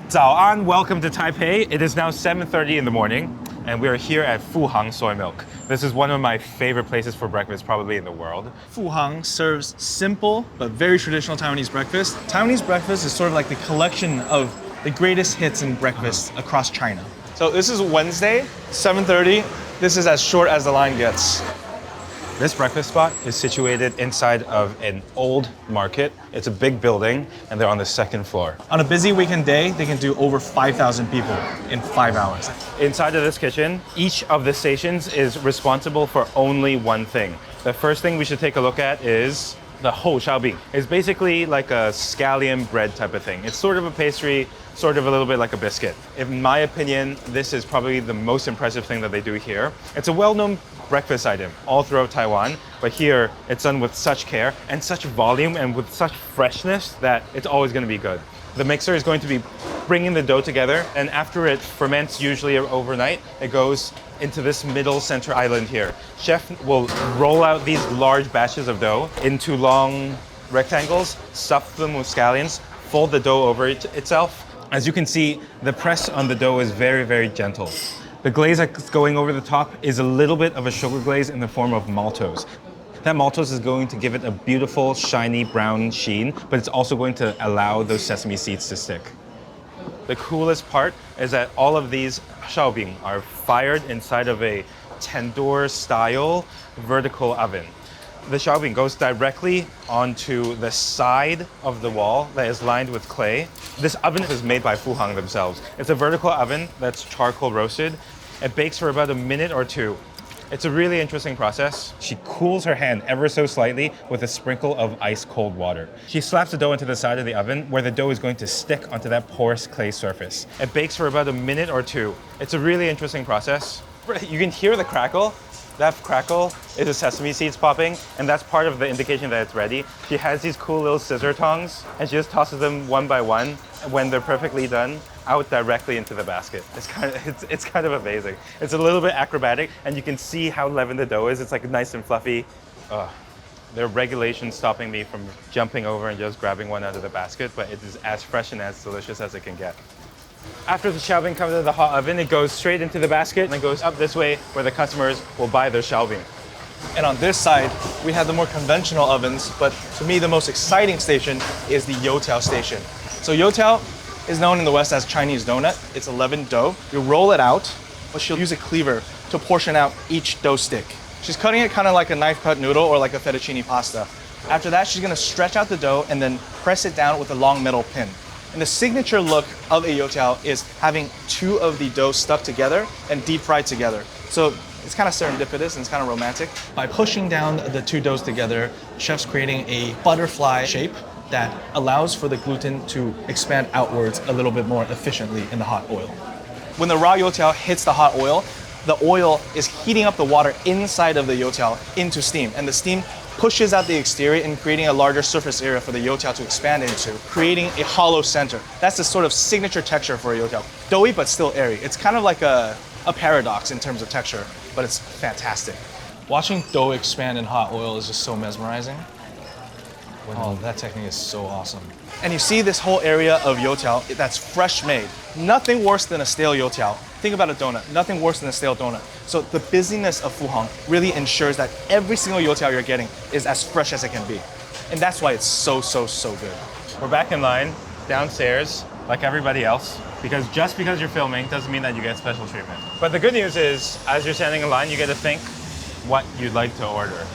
早安, welcome to Taipei. It is now 7:30 in the morning, and we are here at Fuhang Soy Milk. This is one of my favorite places for breakfast probably in the world. Fuhang serves simple but very traditional Taiwanese breakfast. Taiwanese breakfast is sort of like the collection of the greatest hits in breakfast across China. So this is Wednesday, 7:30. This is as short as the line gets. This breakfast spot is situated inside of an old market. It's a big building, and they're on the second floor. On a busy weekend day, they can do over 5,000 people in 5 hours. Inside of this kitchen, each of the stations is responsible for only one thing. The first thing we should take a look at is the hou xiaobing. It's basically like a scallion bread type of thing. It's sort of a pastry, sort of a little bit like a biscuit. In my opinion, this is probably the most impressive thing that they do here. It's a well-known breakfast item all throughout Taiwan, but here it's done with such care and such volume and with such freshness that it's always going to be good. The mixer is going to be bringing the dough together, and after it ferments usually overnight, it goes into this middle center island here. Chef will roll out these large batches of dough into long rectangles, stuff them with scallions, fold the dough over itself. As you can see, the press on the dough is very, very gentle. The glaze that's going over the top is a little bit of a sugar glaze in the form of maltose. That maltose is going to give it a beautiful, shiny brown sheen, but it's also going to allow those sesame seeds to stick. The coolest part is that all of these xiaobing are fired inside of a tandoor-style vertical oven. The xiaobing goes directly onto the side of the wall that is lined with clay. This oven is made by Fuhang themselves. It's a vertical oven that's charcoal roasted. It bakes for about a minute or two. It's a really interesting process. She cools her hand ever so slightly with a sprinkle of ice cold water. She slaps the dough into the side of the oven where the dough is going to stick onto that porous clay surface. It bakes for about a minute or two. It's a really interesting process. You can hear the crackle. That crackle is the sesame seeds popping, and that's part of the indication that it's ready. She has these cool little scissor tongs, and she just tosses them one by one. When they're perfectly done, out directly into the basket. It's kind of amazing. It's a little bit acrobatic, and you can see how leavened the dough is. It's like nice and fluffy. There are regulations stopping me from jumping over and just grabbing one out of the basket, but it is as fresh and as delicious as it can get. After the xiaobing comes out of the hot oven, it goes straight into the basket and it goes up this way where the customers will buy their xiaobing. And on this side, we have the more conventional ovens, but to me, the most exciting station is the youtiao station. So youtiao is known in the West as Chinese donut. It's a leavened dough. You roll it out, but she'll use a cleaver to portion out each dough stick. She's cutting it kind of like a knife cut noodle or like a fettuccine pasta. After that, she's gonna stretch out the dough and then press it down with a long metal pin. And the signature look of a youtiao is having two of the dough stuck together and deep fried together. So it's kind of serendipitous and it's kind of romantic. By pushing down the two doughs together, chef's creating a butterfly shape that allows for the gluten to expand outwards a little bit more efficiently in the hot oil. When the raw youtiao hits the hot oil is heating up the water inside of the youtiao into steam, and the steam pushes out the exterior and creating a larger surface area for the youtiao to expand into, creating a hollow center. That's the sort of signature texture for a youtiao. Doughy, but still airy. It's kind of like a paradox in terms of texture, but it's fantastic. Watching dough expand in hot oil is just so mesmerizing. Oh, that technique is so awesome. And you see this whole area of youtiao that's fresh made. Nothing worse than a stale youtiao. Think about a donut, nothing worse than a stale donut. So the busyness of Fuhang really ensures that every single youtiao you're getting is as fresh as it can be. And that's why it's so, so, so good. We're back in line downstairs like everybody else, because just because you're filming doesn't mean that you get special treatment. But the good news is, as you're standing in line, you get to think what you'd like to order.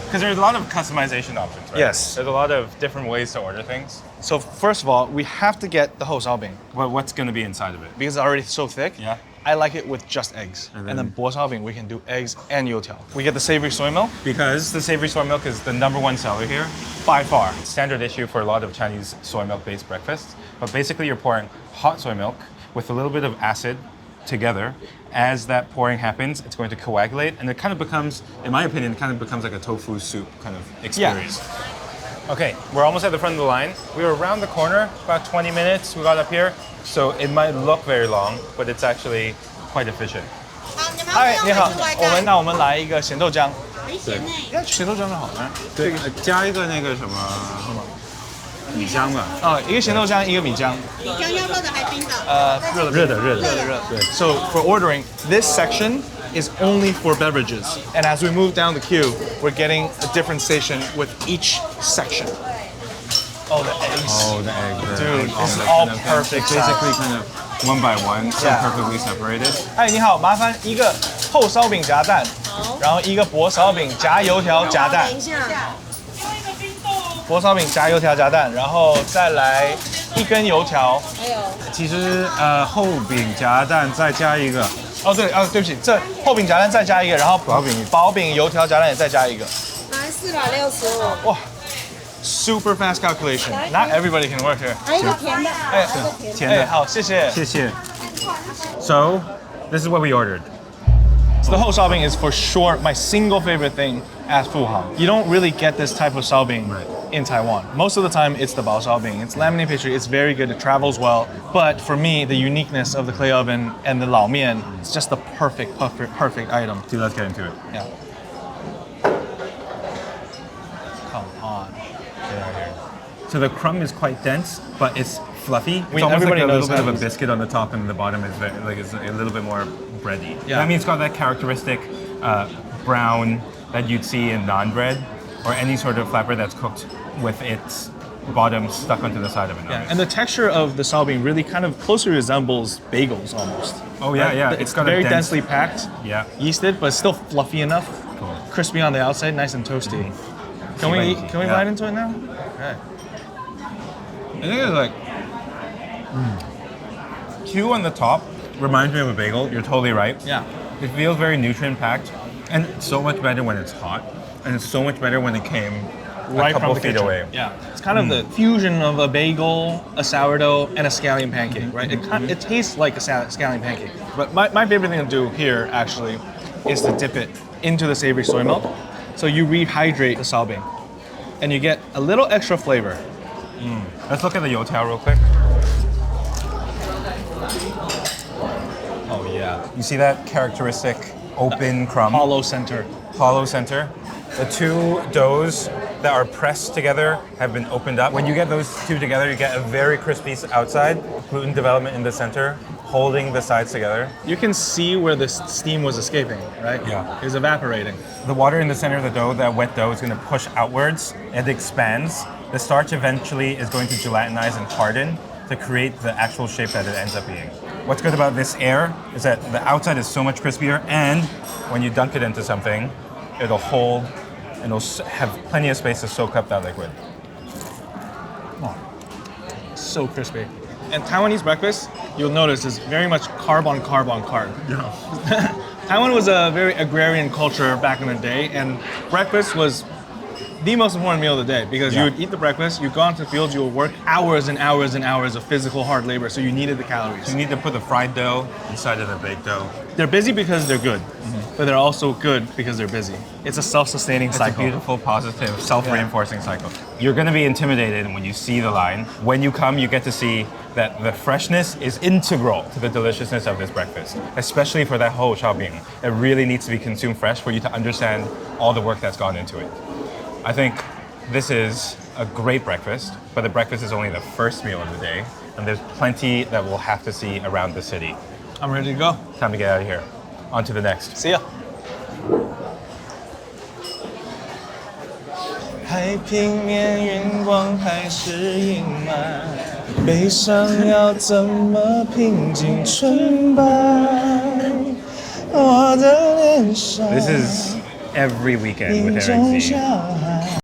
Because there's a lot of customization options, right? Yes. There's a lot of different ways to order things. So first of all, we have to get the hou xiaobing. Well, what's going to be inside of it? Because it's already so thick, Yeah. I like it with just eggs. And then bo xiaobing, we can do eggs and youtiao. We get the savory soy milk. Because the savory soy milk is the #1 seller here, by far. Standard issue for a lot of Chinese soy milk-based breakfasts. But basically you're pouring hot soy milk with a little bit of acid together. As that pouring happens, it's going to coagulate, and it kind of becomes, in my opinion, it kind of becomes like a tofu soup kind of experience. Yeah. Okay, we're almost at the front of the line. We were around the corner, about 20 minutes we got up here. So it might look very long, but it's actually quite efficient. 嗨，你好，我们来一个咸豆浆。对，咸豆浆就好了。对，加一个那个什么米浆吧。一个咸豆浆，一个米浆。米浆要热的还冰的？热的。对。So for ordering, this section is only for beverages. And as we move down the queue, we're getting a different station with each section. Oh, the eggs. Oh, the eggs. Dude, this is all perfect. Basically kind of one by one, so Yeah. perfectly separated. 哎，你好，麻烦一个厚烧饼夹蛋，然后一个薄烧饼夹油条夹蛋。等一下，薄烧饼夹油条夹蛋，然后再来一根油条。还有其实厚饼夹蛋再加一个。哦，对，对不起，这厚饼夹蛋再加一个，然后薄饼油条夹蛋也再加一个。来465，哇，super fast calculation. Not everybody can work here. 还有一个甜的，哎，甜的。好，谢谢。谢谢。So, this is what we ordered. So the 厚烧饼 is for sure my single favorite thing at Fuhang. You don't really get this type of 烧饼 in Taiwan. Most of the time, it's the bao 烧饼. It's laminated pastry. It's very good. It travels well. But for me, the uniqueness of the clay oven and the lao mian, it's just the perfect item. Dude, let's get into it. Yeah. Come on. Get out of here. So the crumb is quite dense, but it's fluffy. It's mean, almost like everybody a little knows bit of a that. biscuit on the top, and the bottom is it's a little bit more bready. Yeah. I mean, it's got that characteristic brown that you'd see in naan bread or any sort of flatbread that's cooked with its bottom stuck onto the side of it. Yeah, and the texture of the salbing really kind of closely resembles bagels almost. Oh yeah, Right? yeah. It's got very a dense, densely packed, Yeah. yeasted, but still fluffy enough, Cool. crispy on the outside, nice and toasty. Can we Yeah. bite into it now? Okay. I think it's like Q on the top reminds me of a bagel. You're totally right. Yeah. It feels very nutrient packed, and it's so much better when it's hot, and it's so much better when it came Right a couple from the feet kitchen. away. Yeah, it's kind of the fusion of a bagel, a sourdough, and a scallion pancake, right? It tastes like a scallion pancake. But my favorite thing to do here actually is to dip it into the savory soy milk. So you rehydrate the salbing, and you get a little extra flavor. Let's look at the youtiao real quick. Oh yeah, You see that characteristic open crumb, hollow center. hollow center? The two doughs that are pressed together have been opened up. When you get those two together, you get a very crispy outside, gluten development in the center, holding the sides together. You can see where the steam was escaping, right? Yeah. It's evaporating. The water in the center of the dough, that wet dough, is going to push outwards. It expands. The starch eventually is going to gelatinize and harden to create the actual shape that it ends up being. What's good about this air is that the outside is so much crispier, and when you dunk it into something, it'll hold and it'll have plenty of space to soak up that liquid. So crispy. And Taiwanese breakfast, you'll notice, is very much carb on carb on carb. Yeah. Taiwan was a very agrarian culture back in the day, and breakfast was the most important meal of the day because Yeah. you would eat the breakfast, you'd go out to the fields, you would work hours and hours and hours of physical hard labor, so you needed the calories. You need to put the fried dough inside of the baked dough. They're busy because they're good, but they're also good because they're busy. It's a self-sustaining It's cycle. a beautiful, positive, self-reinforcing cycle. You're going to be intimidated when you see the line. When you come, you get to see that the freshness is integral to the deliciousness of this breakfast, especially for that whole xiaobing. It really needs to be consumed fresh for you to understand all the work that's gone into it. I think this is a great breakfast, but the breakfast is only the first meal of the day, and there's plenty that we'll have to see around the city. I'm ready to go. Time to get out of here. On to the next. See ya. 海平面云光还是阴霾，悲伤要怎么平静纯白？我的脸上 This is every weekend with 种 Eric 小 Z. 孩。